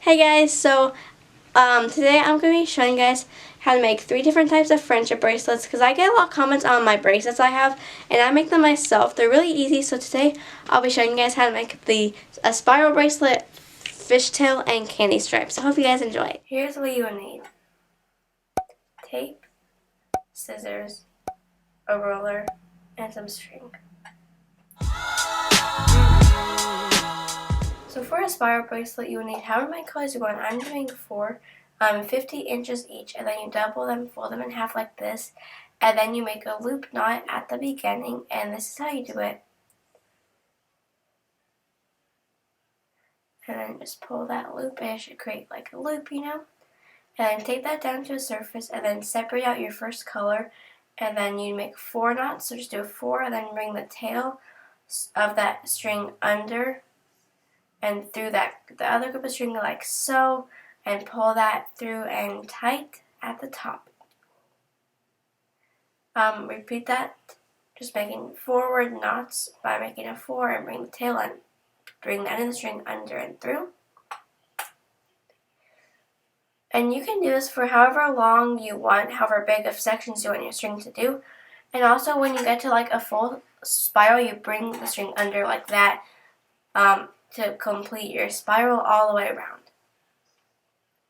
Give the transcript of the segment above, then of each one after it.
Hey guys, so today I'm going to be showing you guys how to make 3 different types of friendship bracelets because I get a lot of comments on my bracelets I have and I make them myself. They're really easy, so today I'll be showing you guys how to make a spiral bracelet, fishtail, and candy stripes. So I hope you guys enjoy it. Here's what you will need: tape, scissors, a roller, and some string. So for a spiral bracelet, you will need however many colors you want. I'm doing 4, 50 inches each, and then you double them, fold them in half like this, and then you make a loop knot at the beginning, and this is how you do it. And then just pull that loop, and it should create like a loop, And then take that down to a surface, and then separate out your first color, and then you make 4 knots. So just do a 4, and then bring the tail of that string under and through the other group of string like so, and pull that through and tight at the top. Repeat that, just making forward knots by making a 4 and bring the tail and bring the end of the string under and through. And you can do this for however long you want, however big of sections you want your string to do. And also when you get to like a full spiral, you bring the string under like that to complete your spiral all the way around.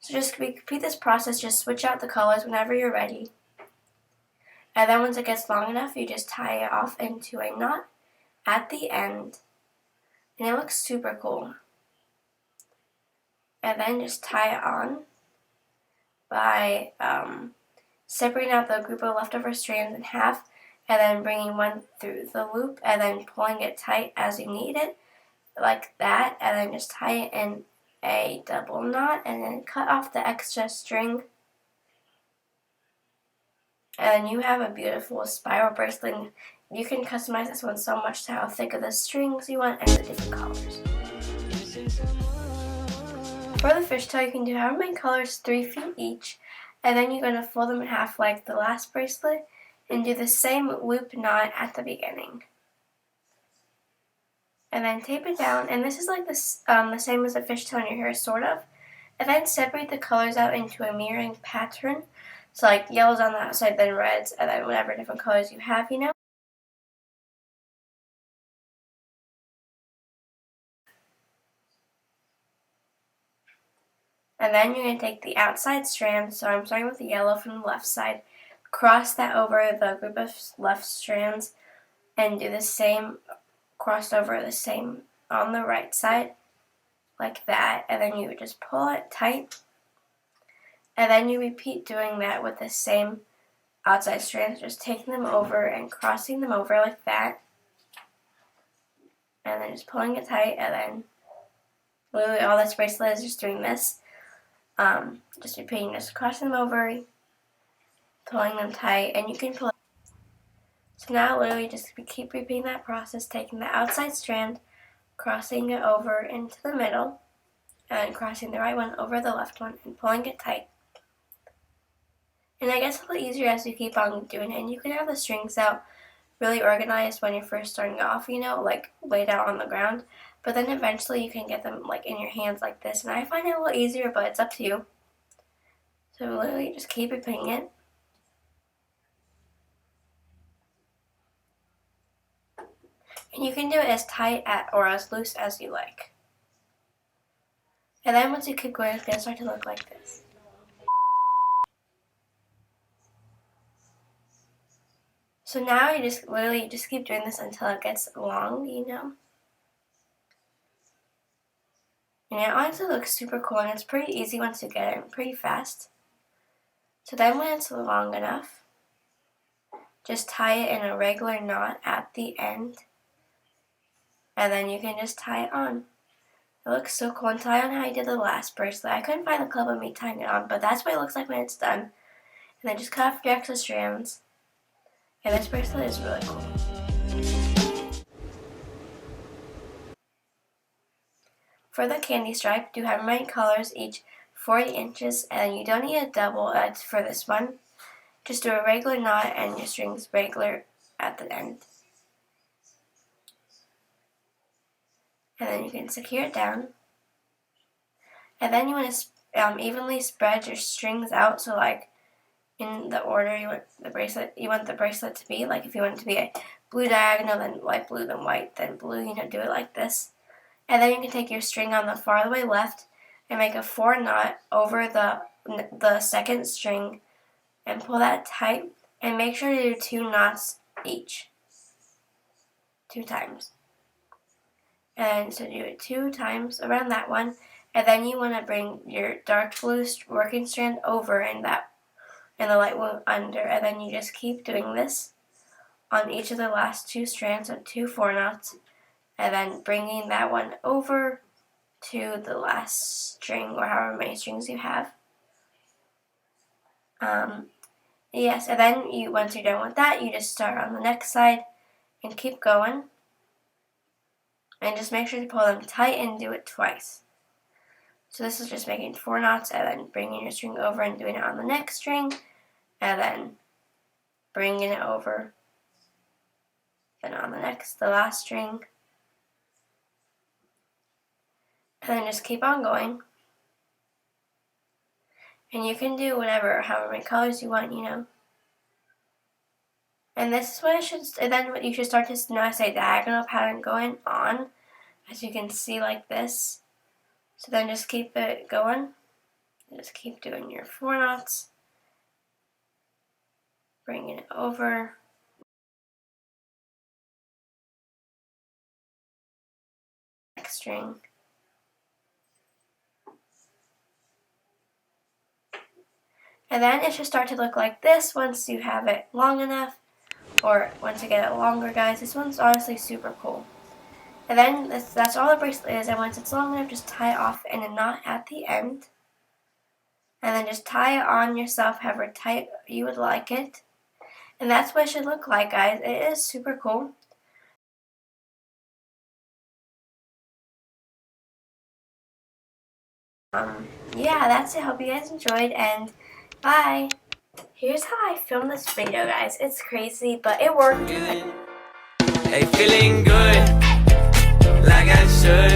So just repeat this process, just switch out the colors whenever you're ready. And then once it gets long enough, you just tie it off into a knot at the end. And it looks super cool. And then just tie it on by separating out the group of leftover strands in half, and then bringing one through the loop, and then pulling it tight as you need it, like that, and then just tie it in a double knot, and then cut off the extra string. And then you have a beautiful spiral bracelet. You can customize this one so much to how thick of the strings you want and the different colors. For the fishtail, you can do however many colors, 3 feet each, and then you're going to fold them in half like the last bracelet and do the same loop knot at the beginning. And then tape it down, and this is like this, the same as a fishtail in your hair, sort of. And then separate the colors out into a mirroring pattern. So like yellows on the outside, then reds, and then whatever different colors you have, And then you're going to take the outside strand, so I'm starting with the yellow from the left side, cross that over the group of left strands, and do the same, crossed over the same on the right side, like that, and then you just pull it tight, and then you repeat doing that with the same outside strands, just taking them over and crossing them over like that, and then just pulling it tight, and then literally all this bracelet is just doing this. Just repeating, just crossing them over, pulling them tight, and you can pull it. So now literally just keep repeating that process, taking the outside strand, crossing it over into the middle, and crossing the right one over the left one, and pulling it tight. And it gets a little easier as you keep on doing it, and you can have the strings out really organized when you're first starting off, like laid out on the ground. But then eventually you can get them like in your hands like this, and I find it a little easier, but it's up to you. So literally just keep repeating it. And you can do it as tight or as loose as you like. And then once you keep going, it's going to start to look like this. So now you just literally just keep doing this until it gets long, And it honestly looks super cool, and it's pretty easy once you get it, pretty fast. So then when it's long enough, just tie it in a regular knot at the end, and then you can just tie it on. It looks so cool, and tie on how I did the last bracelet. I couldn't find the clip of me tying it on, but that's what it looks like when it's done. And then just cut off your extra strands. And this bracelet is really cool. For the candy stripe, do however many colors, each 40 inches, and you don't need a double for this one. Just do a regular knot and your strings regular at the end. And then you can secure it down. And then you want to evenly spread your strings out, so like in the order you want the bracelet to be. Like if you want it to be a blue diagonal, then light blue, then white, then blue, do it like this. And then you can take your string on the far way left and make a 4 knot over the second string and pull that tight, and make sure to do 2 knots each, 2 times. And so do it 2 times around that one, and then you want to bring your dark blue working strand over and the light blue under, and then you just keep doing this on each of the last 2 strands of 2 4 knots, and then bringing that one over to the last string, or however many strings you have. Yes, and then once you're done with that, you just start on the next side and keep going. And just make sure to pull them tight and do it twice. So this is just making 4 knots and then bringing your string over and doing it on the next string, and then bringing it over, then on the last string, and then just keep on going. And you can do however many colors you want, And this is what you should start to notice a diagonal pattern going on, as you can see like this. So then just keep it going. Just keep doing your 4 knots, bringing it over. Next string. And then it should start to look like this once you have it long enough, or once you get it longer, guys. This one's honestly super cool. And then that's all the bracelet is, and once it's long enough, just tie it off in a knot at the end. And then just tie it on yourself however tight you would like it. And that's what it should look like, guys. It is super cool. Yeah, that's it. Hope you guys enjoyed, and bye. Here's how I filmed this video, guys. It's crazy, but it worked. Hey, feeling good, like I should.